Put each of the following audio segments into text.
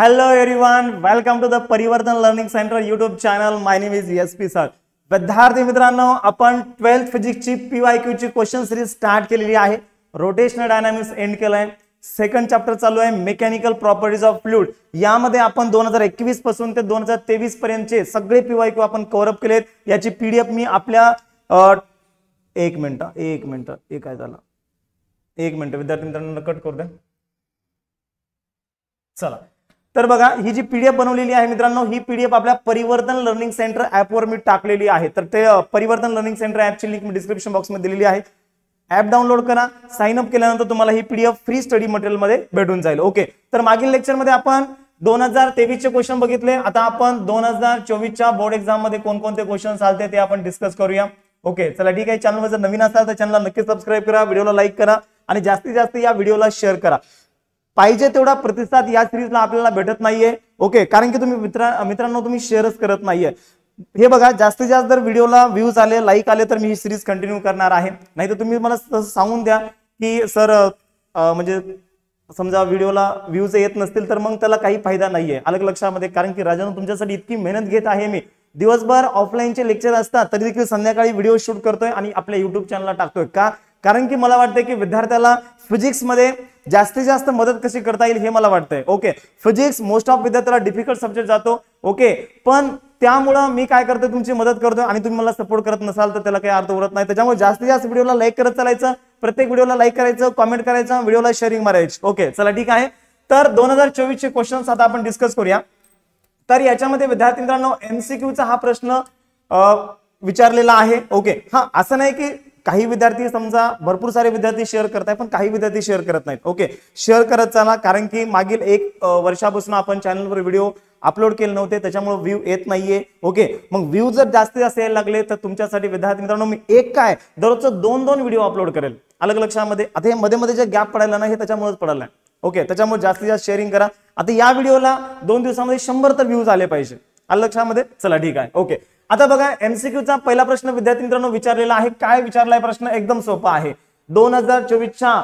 Hello everyone, welcome to the परिवर्तन learning centre YouTube channel. My name is SP sir. विद्यार्थी मित्रांनो, आपण 12th फिजिक्सची PYQ ची question series start केलेली आहे. रोटेशनल डायनामिक्स एंड केलाय. सेकंड चॅप्टर चालू आहे मेकॅनिकल प्रॉपर्टीज ऑफ फ्लुइड. यामध्ये आपण 2021 पासून ते 2023 पर्यंतचे सगळे PYQ आपण कव्हर अप केलेत. याची PDF मी आपल्या एक मिनिट हे काय झालं, एक मिनिट विद्यार्थी मित्रांनो कट करू द्या. चला तर बघा, ही जी PDF बनवलेली आहे मित्रांनो, ही PDF आपल्या परिवर्तन लर्निंग सेंटर ऍप वर मी टाकलेली आहे. तर ते परिवर्तन लर्निंग सेंटर ऍपची लिंक मी डिस्क्रिप्शन बॉक्स मध्ये दिलेली आहे. ऍप डाउनलोड करा. साइन अप केल्यानंतर तुम्हाला ही PDF फ्री स्टडी मटेरियल मध्ये भेटून जाईल. ओके, तर मागील लेक्चर मध्ये आपण 2023 चे क्वेश्चन बघितले. आता आपण 2024 च्या बोर्ड एक्झाम मध्ये कोणकोणते क्वेश्चन आलते ते आपण डिस्कस करूया. ओके चला ठीक आहे. चॅनलवर जर नवीन असाल तर चॅनलला नक्की सबस्क्राइब करा, व्हिडिओला लाईक करा आणि जास्तीत जास्त या व्हिडिओला शेअर करा. पाहिजे तेवढा प्रतिसाद या सिरीजला आपल्याला भेटत नाहीये. ओके, कारण की तुम्ही मित्रांनो तुम्ही शेअरच करत नाहीये. हे बघा, जास्तीत जास्त जर व्हिडिओला व्ह्यूज आले, लाईक आले तर मी ही सिरीज कंटिन्यू करणार आहे. नाही तर तुम्ही मला सांगून द्या की सर म्हणजे समजा व्हिडिओला व्ह्यूज येत नसतील तर मग त्याला काही फायदा नाहीये. अलग लक्षामध्ये, कारण की राजानो तुमच्यासाठी इतकी मेहनत घेत आहे मी. दिवसभर ऑफलाईनचे लेक्चर असतात तरी देखील संध्याकाळी व्हिडिओ शूट करतोय आणि आपल्या युट्यूब चॅनलला टाकतोय. का? कारण की मला वाटतंय की विद्यार्थ्याला फिजिक्स मध्ये जास्तीत जास्त मदत कशी करता येईल हे मला वाटतंय. ओके, फिजिक्स मोस्ट ऑफ विद्यार्थ्याला डिफिकल्ट सब्जेक्ट जातो. ओके, पण त्यामुळे मी काय करतोय, तुमची मदत करतोय आणि तुम्ही मला सपोर्ट करत नसाल तर त्याला काही अर्थ उरत नाही. त्याच्यामुळे जास्तीत जास्त व्हिडिओला लाईक करत चालायचं, प्रत्येक व्हिडिओला लाईक करायचं, कमेंट करायचं, व्हिडिओला शेअरिंग मारायची. ओके चला ठीक आहे. तर 2024 चे क्वेश्चन्स आता आपण डिस्कस करूया. तर याच्यामध्ये विद्यार्थी मित्रांनो MCQ चा हा प्रश्न विचारलेला आहे. ओके, हा असं नाही की काही विद्यार्थी समजा भरपूर सारे विद्यार्थी शेअर करताय पण काही विद्यार्थी शेअर करत नाहीत. ओके, शेअर करत चला, कारण की मागील 1 वर्षापासून आपण चॅनलवर व्हिडिओ अपलोड केले नव्हते, त्याच्यामुळे व्ह्यू येत नाहीये. ओके, मग व्ह्यू जर जास्तीत जास्त यायला लागले तर तुमच्यासाठी विद्यार्थी मित्रांनो मी दररोजचं 2-2 व्हिडिओ अपलोड करेल. अलग लक्षामध्ये, आता हे मध्ये मध्ये जे गॅप पडायला नाही हे त्याच्यामुळेच पडायला. ओके, त्याच्यामुळे जास्तीत जास्त शेअरिंग करा. आता या व्हिडिओला 2 दिवसामध्ये 100 तर व्ह्यूज आले पाहिजे. अलग लक्षामध्ये, चला ठीक आहे. ओके, आता बघा MCQ चा पहिला प्रश्न विद्यार्थी मित्रांनो विचारलेला आहे. काय विचारलाय प्रश्न? एकदम सोपा आहे. 2024च्या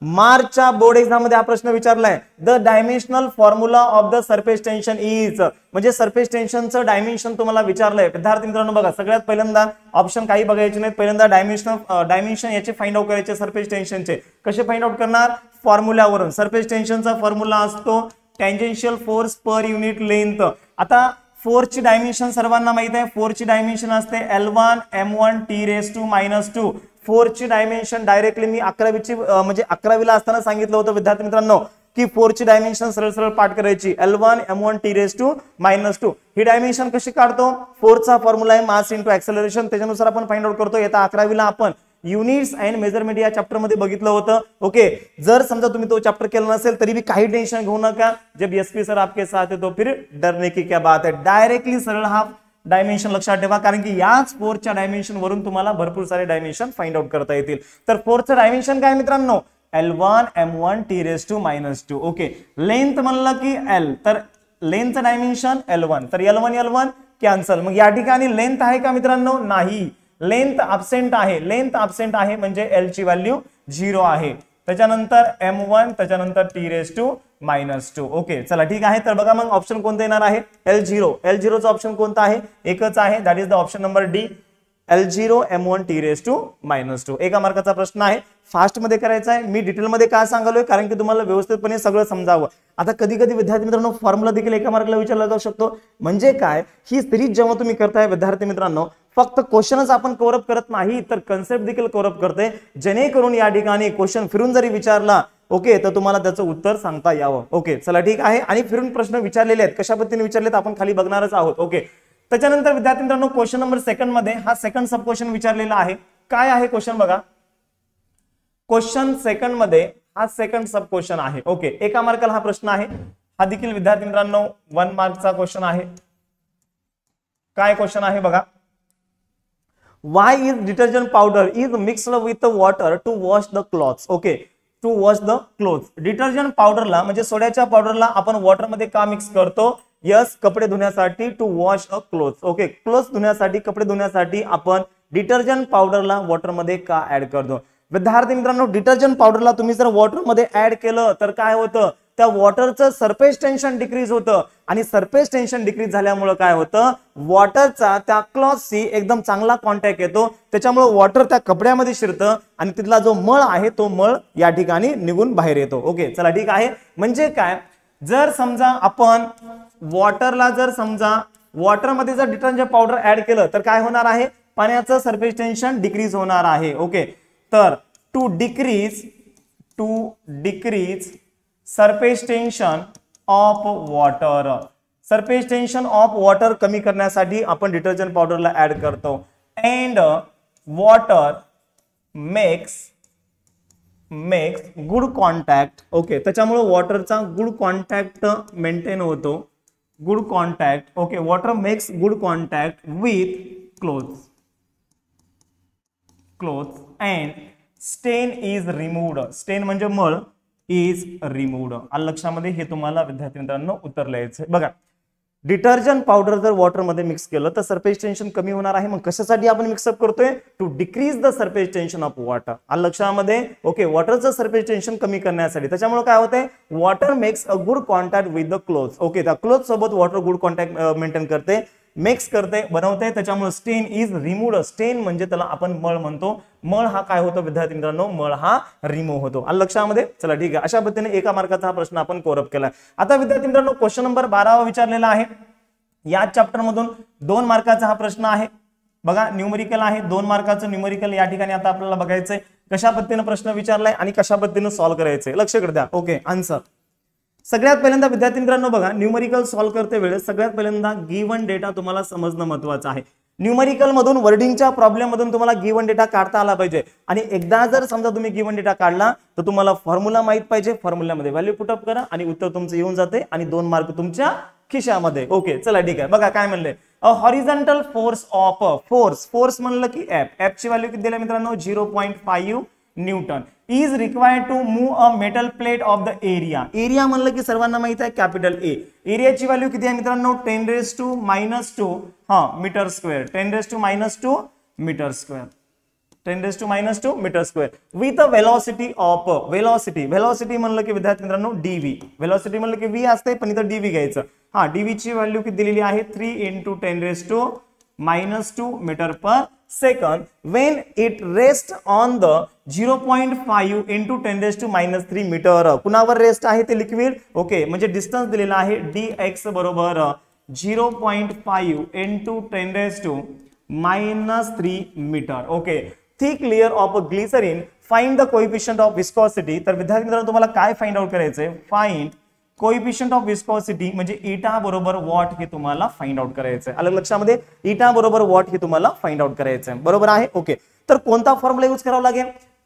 मार्चच्या बोर्ड एक्झाम मध्ये हा प्रश्न विचारलाय. The dimensional formula of the surface tension is, म्हणजे सरफेस टेन्शनचं डायमेन्शन तुम्हाला विचारलंय. विद्यार्थी मित्रांनो बघा, सगळ्यात पहिल्यांदा ऑप्शन काही बघायचे नाहीत. पहिल्यांदा डायमेन्शन याचे फाइंड आउट करायचे. सरफेस टेन्शनचे कसे फाइंड आउट करणार? फॉर्म्युलावरून. सरफेस टेन्शनचा फॉर्म्युला असतो tangential force per unit length. आता फोर्स ची डायमेन्शन सर्वांना माहित आहे. फोर्स ची डायमेन्शन असते L1 M1 T⁻²-2. फोर्स ची डायमेन्शन डायरेक्टली मी 11वीला असताना सांगितलं होतं विद्यार्थी मित्रांनो की फोर्स ची डायमेन्शन सरळ सरळ पाठ करायची. L1 M1 T⁻²-2. ही डायमेन्शन कशी काढतो? फोर्सचा फॉर्म्युला आहे मास इंटू ऍक्सेलरेशन, त्याच्यानुसार आपण फाइंड आउट करतो. येता 11वीला आपण युनिट्स अँड मेजरमेंट या चॅप्टर मध्ये बघितलं होतं. ओके, जर समजा तुम्ही तो चॅप्टर केला नसेल तरी भी काही टेन्शन घेऊ नका. जब एसपी सर आपके साथ है तो फिर डरने की क्या बात है. डायरेक्टली सरळ हा डायमेन्शन लक्षात ठेवा, कारण की याच फोर्सच्या डायमेन्शन वरून तुम्हाला भरपूर सारे डायमेन्शन फाइंड आउट करता येतील. तर फोर्सचं डायमेन्शन काय मित्रांनो? L1 M1 T⁻²-2. Okay, length म्हणलं की L, तर लेंथचं डायमेन्शन L1, तर L1 कॅन्सल. मग या ठिकाणी लेंथ आहे का मित्रांनो? नाही, लेंथ अब्सेंट आहे. लेंथ अब्सेंट आहे म्हणजे L ची व्हॅल्यू 0 आहे. त्याच्यानंतर M1, त्याच्यानंतर T⁻²-2. ओके चला ठीक आहे. तर बघा मग ऑप्शन कोणतं येणार आहे? L0. L0चा ऑप्शन कोणता आहे? एकच आहे, that is the option number D. L0 M1 T⁻²-2. एका मार्काचा प्रश्न आहे. फास्ट मध्ये करायचा आहे. मी डिटेल मध्ये काय सांगालोय कारण की तुम्हाला व्यवस्थितपणे सगळं समजावं. आता कधी कधी विद्यार्थी मित्रांनो फॉर्म्युला देखील एका मार्कला विचारला जाऊ शकतो. म्हणजे काय, ही सिरीज जेव्हा तुम्ही करताय विद्यार्थी मित्रांनो, फक्त क्वेश्चनच आपण कव्हर अप करत नाही तर कन्सेप्ट देखील कव्हर अप करते, जेणेकरून या ठिकाणी क्वेश्चन फिरून जरी विचारला ओके तर तुम्हाला त्याचं उत्तर सांगता यावं. ओके चला ठीक आहे. आणि फिरून प्रश्न विचारलेले आहेत, कशा पद्धतीने विचारलेत आपण खाली बघणारच आहोत. ओके, त्याच्यानंतर विद्यार्थी मित्रांनो क्वेश्चन नंबर 2 मध्ये हा सेकंड सब क्वेश्चन विचारलेला आहे. काय आहे क्वेश्चन बघा, क्वेश्चन 2 मध्ये हा सेकंड सब क्वेश्चन आहे. ओके, एका मार्काला हा प्रश्न आहे. हा देखील विद्यार्थी मित्रांनो 1 मार्कचा क्वेश्चन आहे. काय क्वेश्चन आहे बघा, why is detergent powder is mixed with the water to wash the clothes? Okay, to wash the cloth. Detergent पावडरला म्हणजे सोड्याच्या पावडरला आपण वॉटर मध्ये का मिक्स करतो? यस, कपडे धुण्यासाठी, to wash a cloth. Okay, cloth धुण्यासाठी, कपडे धुण्यासाठी आपण डिटर्जंट पावडरला वॉटर मध्ये का ऍड करतो? विद्यार्थी मित्रांनो, डिटर्जंट पावडरला तुम्ही जर वॉटर मध्ये ऍड केलं तर काय होतं? त्या वॉटरचं सरफेस टेन्शन डिक्रीज होतं आणि सरफेस टेन्शन डिक्रीज झाल्यामुळे काय होतं, वॉटरचा त्या क्लॉथशी एकदम चांगला कॉन्टॅक्ट येतो, त्याच्यामुळे वॉटर त्या कपड्यामध्ये शिरतं आणि तिथला जो मळ आहे तो मळ या ठिकाणी निघून बाहेर येतो. ओके चला ठीक आहे. म्हणजे काय, जर समजा आपण वॉटरला जर समजा वॉटरमध्ये जर डिटर्जंट पावडर ऍड केलं तर काय होणार आहे, पाण्याचं सरफेस टेन्शन डिक्रीज होणार आहे. ओके तर to decrease surface tension of water, surface tension of water कमी करण्यासाठी आपण डिटर्जंट पावडरला ऍड करतो. And water makes good contact. Okay त्याच्यामुळे वॉटरचा गुड कॉन्टॅक्ट मेंटेन होतो, good contact. Okay water makes good contact with clothes and stain is removed. Stain म्हणजे मळ, इज रिमूव्ड. आलं लक्षामध्ये, हे तुम्हाला विद्यार्थी मित्रांनो उत्तर लिहायचं. बघा डिटर्जंट पावडर जर वॉटर मध्ये मिक्स केलं तर सरफेस टेन्शन कमी होणार आहे. मग कशासाठी आपण मिक्सअप करतोय, to decrease the surface tension of water. आलं लक्षामध्ये. ओके वॉटरचं सरफेस टेन्शन कमी करण्यासाठी, त्याच्यामुळे काय होतंय, water makes a good contact with the clothes. Okay त्या क्लोथ सोबत वॉटर गुड कॉन्टॅक्ट मेंटेन करते, मिक्स करते, बनवते, त्याच्यामुळे स्टेन इज रिमूव्ड. स्टेन म्हणजे त्याला आपण मळ म्हणतो. मळ हा काय होतो विद्यार्थी मित्रांनो, मळ हा रिमूव्ह होतो. आलं लक्षामध्ये. चला ठीक आहे, अशा पद्धतीने एका मार्काचा हा प्रश्न आपण कव्हर अप केला. आता विद्यार्थी मित्रांनो क्वेश्चन नंबर 12 विचारलेला आहे. या चॅप्टर मधून 2 मार्काचा हा प्रश्न आहे. बघा न्यूमेरिकल आहे, 2 मार्काचं न्यूमेरिकल या ठिकाणी आता आपल्याला बघायचंय कशा पद्धतीने प्रश्न विचारलाय आणि कशा पद्धतीने सॉल्व्ह करायचंय. लक्ष द्या. Okay answer. सगळ्यात पहिल्यांदा विद्यार्थी मित्रांनो बघा, न्यूमेरिकल सॉल्व्ह करते वेळेस सगळ्यात पहिल्यांदा गिव्हन डेटा तुम्हाला समजणं महत्त्वाचं आहे. न्यूमेरिकल मधून वर्डिंगच्या प्रॉब्लेम मधून तुम्हाला गिव्हन डेटा काढता आला पाहिजे आणि एकदा जर समजा तुम्ही गिव्हन डेटा काढला तर तुम्हाला फॉर्म्युला माहित पाहिजे. फॉर्म्युल्यामध्ये व्हॅल्यू पुटअप करा आणि उत्तर तुमचं येऊन जाते आणि 2 मार्क तुमच्या खिशामध्ये. ओके चला ठीक आहे. बघा काय म्हणले, a horizontal force of force म्हणलं की एफ ची व्हॅल्यू किती दिली मित्रांनो, 0.5 newton is required to move a metal plate of the area. Area म्हणलं की सर्वांना माहित आहे कॅपिटल ए. एरियाची व्हॅल्यू किती आहे मित्रांनो, 10⁻²- metre square, 10⁻² metre square, 10⁻² metre square with a velocity of velocity म्हणलं की विद्यार्थी मित्रांनो डीव्ही. वेलॉसिटी म्हणलं की व्ही असते पण इथं डीव्ही घ्यायचं. हा डीव्ही ची व्हॅल्यू किती दिलेली आहे, 3 × 10⁻² metre per second when it rests on the 0.5 × 10⁻³ metre. कुणावर रेस्ट आहे ते लिक्विड. ओके म्हणजे डिस्टन्स दिलेला आहे dx बरोबर 0.5 × 10⁻³ metre. Okay thick layer of glycerine find the coefficient of viscosity. तर विद्यार्थी मित्रांनो तुम्हाला काय फाइंड आउट करायचंय, फाइंड कोएफिशिएंट ऑफ विस्कोसिटी म्हणजे इटा बरोबर वॉट हे तुम्हाला फाइंड आउट करायचंय. आलं लक्षामध्ये, इटा बरोबर वॉट हे तुम्हाला फाइंड आउट करायचंय. बरोबर आहे. ओके तर कोणता फॉर्म्युला यूज करावा लागेल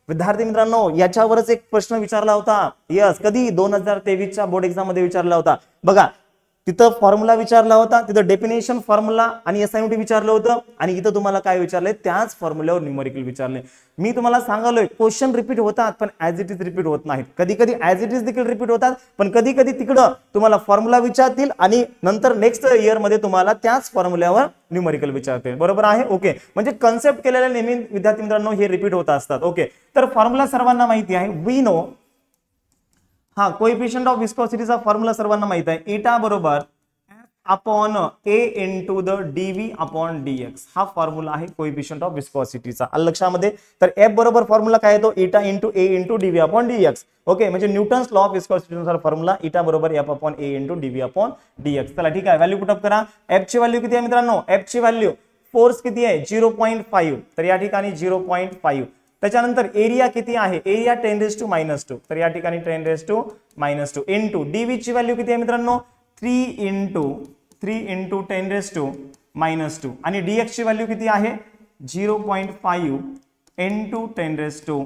विद्यार्थी मित्रांनो, याच्यावरच एक प्रश्न विचारला होता. यस कधी 2023च्या बोर्ड एक्झाम मध्ये विचारला होता. बघा तिथं फॉर्म्युला विचारला होता, तिथं डेफिनेशन फॉर्म्युला आणि असाइनमेंट विचारलं होतं आणि इथं तुम्हाला काय विचारलंय, त्याच फॉर्म्युल्यावर न्यूमेरिकल विचारले. मी तुम्हाला सांगालोय क्वेश्चन रिपीट होतात पण ऍज इट इज रिपीट होत नाहीत. कधी कधी ऍज इट इज देखील रिपीट होतात पण कधी कधी तिकडं तुम्हाला फॉर्म्युला विचारतील आणि नंतर नेक्स्ट इयर मध्ये तुम्हाला त्याच फॉर्म्युल्यावर न्यूमेरिकल विचारतील. बरोबर आहे. ओके म्हणजे कन्सेप्ट केलेल्या नेहमी विद्यार्थी मित्रांनो हे रिपीट होत असतात. ओके तर फॉर्म्युला सर्वांना माहिती आहे, वी नो. हा कोएफिशिएंट ऑफ विस्कोसिटीचा फॉर्म्युला सर्वांना माहित आहे, इटा बरोबर upon a × the dv upon dx. हा फॉर्म्युला आहे कोएफिशिएंट ऑफ विस्कोसिटीचा. आलं लक्षामध्ये. तर f बरोबर फॉर्म्युला काय येतो, इटा × a × dv upon dx. Okay म्हणजे न्यूटन्स लॉ ऑफ विस्कोसिटी नुसार फॉर्म्युला इटा बरोबर f upon a × dv upon dx. चला ठीक आहे, व्हॅल्यू पुटअप करा. f ची व्हॅल्यू किती आहे मित्रांनो, f ची व्हॅल्यू फोर्स किती आहे 0.5. तर या ठिकाणी 0.5. त्याच्यानंतर एरिया किती आहे, एरिया 10⁻². तर या ठिकाणी 10⁻² इंटू डीव्ही ची व्हॅल्यू किती आहे मित्रांनो, 3 × 10⁻² आणि dx ची व्हॅल्यू किती आहे 0.5 × 10⁻³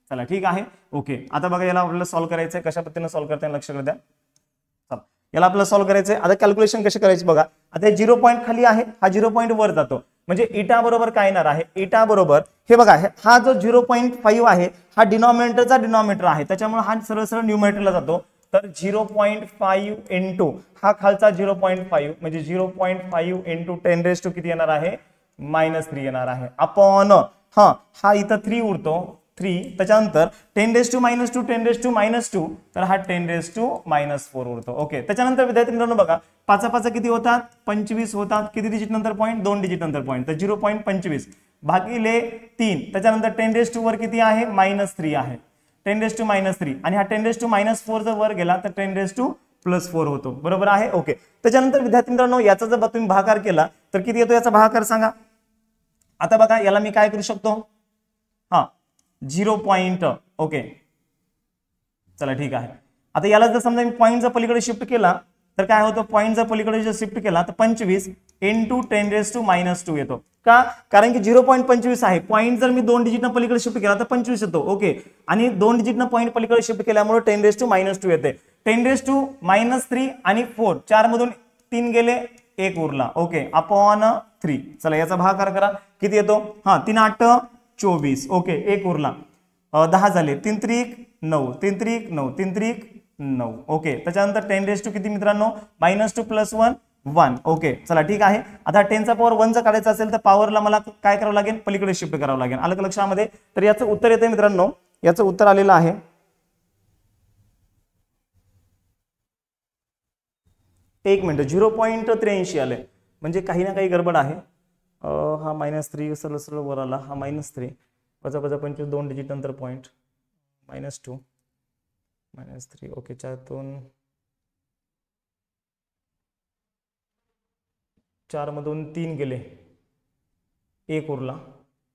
चला ठीक आहे. ओके आता बघा याला आपल्याला सॉल्व्ह करायचंय, कशा पद्धतीने सॉल्व्ह करताय लक्ष द्या. चला याला आपल्याला सॉल्व्ह करायचंय. आता कॅल्क्युलेशन कशी करायची बघा. आता 0 पॉईंट खाली आहे, हा 0 पॉईंट वर जातो म्हणजे इटा बरोबर काय येणार आहे, इटा बरोबर हे बघा हा जो 0.5 आहे हा डिनॉमिनेटरचा डिनॉमिनेटर आहे त्याच्यामुळे हा सरळ सरळ न्यूमरेटरला जातो. तर 0.5 इंटू हा खालचा 0.5 म्हणजे 0.5 इंटू 10⁻³ किती येणार आहे -3 येणार आहे अपॉन हा इथं 3 उरतो त्याच्यानंतर 10⁻², 10⁻², तर हा 10⁻⁻4 उरतो. ओके, त्याच्यानंतर विद्यार्थी मित्रांनो बघा 5 किती होतात, 25 होतात. किती डिजिट नंतर पॉईंट, 2 डिजिट नंतर पॉईंट, तर 0.25 भागिले 3. त्याच्यानंतर 10⁻² वर किती आहे, -3 आहे, 10⁻³ आणि हा 10⁻⁴ जर वर गेला तर 10⁻+4 होतो. बरोबर आहे. ओके, त्याच्यानंतर विद्यार्थी मित्रांनो याचा जर तुम्ही भागाकार केला तर किती येतो, याचा भागाकार सांगा. आता बघा याला मी काय करू शकतो, हा 0 पॉइंट. ओके, चला ठीक आहे. आता याला जर समजा मी पॉईंट जर पलीकडे शिफ्ट केला तर काय होतं, पॉईंट जर पलीकडे जर शिफ्ट केला तर 25 × 10⁻² येतो. का, कारण की 0.25 आहे. पॉईंट जर मी 2 डिजिटनं पलीकडे शिफ्ट केला तर 25 येतो. ओके, आणि 2 डिजिटनं पॉईंट पलीकडे शिफ्ट केल्यामुळे 10⁻² येते. 10⁻³ आणि 4, 4 मधून 3 गेले, 1 उरला. Okay, upon 3. चला याचा भागाकार करा, किती येतो, हा 3 8 24. ओके, 1 उरला, 10 झाले, 3 त्रिक 9, 3 त्रिक 9, 3 त्रिक 9. ओके, त्याच्यानंतर 10⁻² किती मित्रांनो, -2 + 1 1. ओके, चला ठीक आहे. आता 10चा पॉवर 1 जर काढायचा असेल तर पॉवरला मला काय करावं लागेल, पलीकडे शिफ्ट करावं लागेल. आलं लक्षामध्ये. तर याचं उत्तर येते मित्रांनो, याचं उत्तर आलेलं आहे 1 मिनिट 0.83 आले, म्हणजे काही ना काही गडबड आहे. हा -3 सरळ सरळ वर आला, हा -3 वजा 25 2 डिजिट नंतर पॉईंट, -2 -3. ओके, 4 मधून 3 गेले, 1 उरला,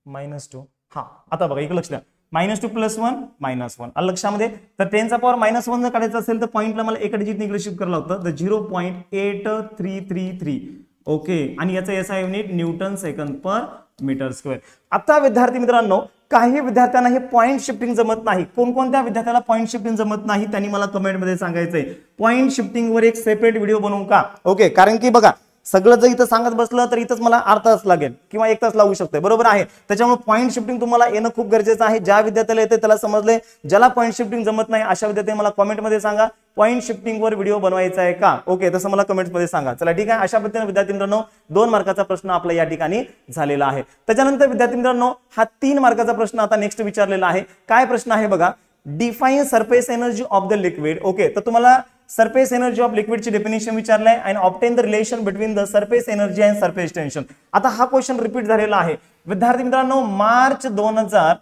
-2. हा आता बघा इकडे लक्ष द्या, -2 + 1 -1. आलं लक्षामध्ये. तर 10चा पॉवर -1 जर काढायचा असेल तर पॉईंटला मला एका डिजिट निगेटिव्ह शिफ्ट करायला होतं, तर 0.8333. ओके, आणि याचा SI unit newton second per metre square. आता विद्यार्थी मित्रांनो काही विद्यार्थ्यांना हे पॉईंट शिफ्टिंग जमत नाही. कोणकोणत्या विद्यार्थ्याला पॉईंट शिफ्टिंग जमत नाही त्यांनी मला कमेंटमध्ये सांगायचंय. पॉईंट शिफ्टिंग वर एक सेपरेट व्हिडिओ बनवू का. ओके, कारण की बघा सगळं जर इथं सांगत बसलं तर इथंच मला अर्धा तास लागेल किंवा 1 तास लागू शकते. बरोबर आहे. त्याच्यामुळे पॉईंट शिफ्टिंग तुम्हाला येणं खूप गरजेचं आहे. ज्या विद्यार्थ्याला येते त्याला समजले, ज्याला पॉईंट शिफ्टिंग जमत नाही अशा विद्यार्थ्यांनी मला कमेंटमध्ये सांगा पॉईंट शिफ्टिंग वर व्हिडिओ बनवायचा आहे का. ओके, तसं मला कमेंट्समध्ये सांगा. चला ठीक आहे. अशा पद्धतीने विद्यार्थी मित्रांनो 2 मार्काचा प्रश्न आपला या ठिकाणी झालेला आहे. त्याच्यानंतर विद्यार्थी मित्रांनो हा 3 मार्काचा प्रश्न आता नेक्स्ट विचारलेला आहे. काय प्रश्न आहे बघा, define surface energy of the liquid. Okay, तर तुम्हाला सरफेस एनर्जी ऑफ लिक्विड ची डेफिनेशन विचारलाय आणि obtain the relation between the surface energy and surface tension. आता हा क्वेश्चन रिपीट झालेला आहे विद्यार्थी मित्रांनो. मार्च 2000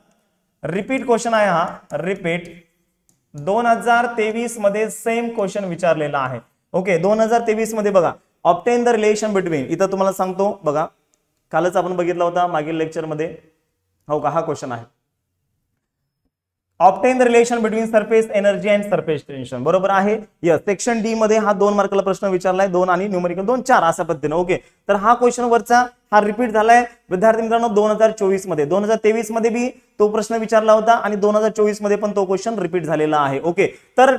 रिपीट क्वेश्चन आहे हा. रिपीट 2023 मध्ये सेम क्वेश्चन विचारलेला आहे. ओके, 2023 मध्ये बघा ऑब्टेन द रिलेशन बिटवीन. इथं तुम्हाला सांगतो बघा, कालच आपण बघितला होता मागील लेक्चर मध्ये. हो का, हा क्वेश्चन आहे. Obtain the relation between surface energy and surface tension. बरोबर आहे. यस, सेक्शन डी मध्ये हा 2 मार्काला प्रश्न विचारलाय. 2 आणि न्यूमेरिकल 2 4 अशा पद्धतीने. ओके, तर हा क्वेश्चन वरचा हा रिपीट झालाय विद्यार्थी मित्रांनो 2024 मध्ये. 2023 मध्ये बी तो प्रश्न विचारला होता आणि 2024 मध्ये पण तो क्वेश्चन रिपीट झालेला आहे. ओके, तर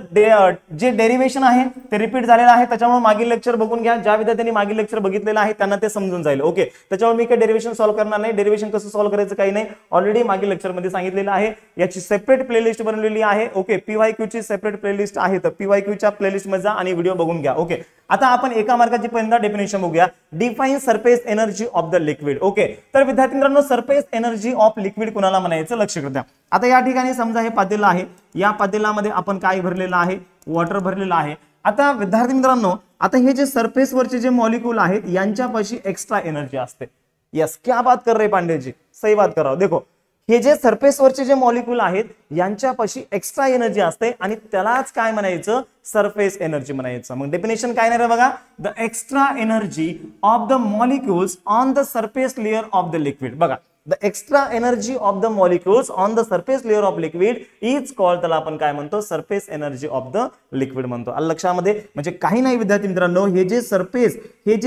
जे डेरिव्हेशन आहे ते रिपीट झालेलं आहे. त्याच्यामुळे मागील लेक्चर बघून घ्या. ज्या विद्यार्थ्यांनी मागील लेक्चर बघितलेलं आहे त्यांना ते समजून जाईल. ओके, त्याच्यामुळे मी काही डेरिव्हेशन सॉल्व्ह करणार नाही. डेरिव्हेशन कसं सॉल्व्ह करायचं काही नाही, ऑलरेडी मागील लेक्चर मध्ये सांगितलेलं आहे. याची सेपरेट प्लेलिस्ट बनवलेली आहे. ओके, PYQ ची सेपरेट प्लेलिस्ट आहे, तर PYQ च्या प्लेलिस्ट मध्ये जा आणि व्हिडिओ बघून घ्या. ओके, आता आपण एका मार्काची पहिल्यांदा डेफिनेशन बघूया. Define surface energy of the liquid. Okay, तर विद्यार्थी मित्रांनो सरफेस एनर्जी ऑफ लिक्विड कोणाला म्हणायचं लक्ष द्या. आता या ठिकाणी समजा हे पातेलं आहे, या पातेल्यामध्ये आपण काय भरलेलं आहे, वॉटर भरलेलं आहे. आता विद्यार्थी मित्रांनो आता हे जे सरफेस वरचे जे मॉलिक्यूल आहेत यांच्यापाशी एक्स्ट्रा एनर्जी असते. यस, क्या बात कर रहे पांडे जी, सही बात कर रहा हूं. देखो हे जे सरफेस वरचे जे मॉलिक्यूल आहेत यांच्यापाशी एक्स्ट्रा एनर्जी असते आणि त्यालाच काय म्हणायचं, सरफेस एनर्जी म्हणायचं. मग डेफिनेशन काय नाही बघा, the extra energy of the molecules on the surface layer of the liquid. बघा, the extra energy of the molecules on the surface layer of liquid is called, त्याला आपण काय म्हणतो, surface energy of the liquid म्हणतो. आलं लक्षामध्ये. म्हणजे काही नाही विद्यार्थी मित्रांनो, हे जे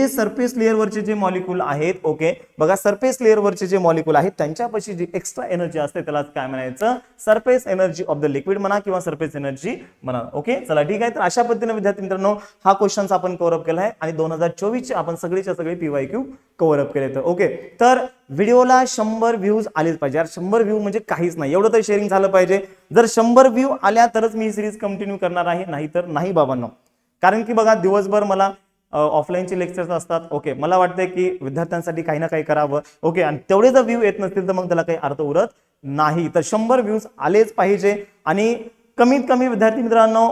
सरफेस लेयर वरचे जे मॉलिक्यूल आहेत. ओके, बघा सरफेस लेयर वरचे जे मॉलिक्यूल आहेत त्यांच्यापाशी जी एक्स्ट्रा एनर्जी असते त्याला काय म्हणायचं, surface energy of the liquid म्हणा किंवा सरफेस एनर्जी म्हणा. ओके, चला ठीक आहे. तर अशा पद्धतीने विद्यार्थी मित्रांनो हा क्वेश्चन आपण कव्हर अप केला आहे आणि 2024 चे आपण सगळेच्या सगळे PYQ कव्हर अप केले. तर ओके, तर व्हिडिओला 100 व्ह्यूज आलेच पाहिजे. यार 100 व्ह्यू म्हणजे काहीच नाही, एवढं तर शेअरिंग झालं पाहिजे. जर 100 व्ह्यू आल्या तरच मी ही सिरीज कंटिन्यू करणार आहे, नाही तर नाही बाबांनो. कारण की बघा दिवसभर मला ऑफलाईनचे लेक्चर्स असतात. ओके, मला वाटतंय की विद्यार्थ्यांसाठी काही ना काही करावं. ओके, आणि तेवढे जर व्ह्यू येत नसतील तर मग त्याला काही अर्थ उरत नाही. तर 100 व्ह्यूज आलेच पाहिजे आणि कमीत कमी विद्यार्थी मित्रांनो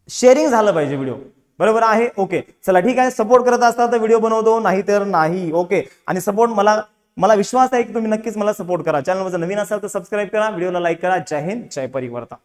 शेअरिंग झालं पाहिजे व्हिडिओ. बरोबर आहे. ओके चला ठीक आहे. सपोर्ट करत असता तर व्हिडिओ बनवतो, नाही तर नाही. ओके आणि सपोर्ट मला विश्वास आहे की तुम्ही नक्कीच मला सपोर्ट करा. चॅनलवर नवीन असाल तर सबस्क्राईब करा, व्हिडिओला लाईक करा. जय हिंद, जय परिवर्तन.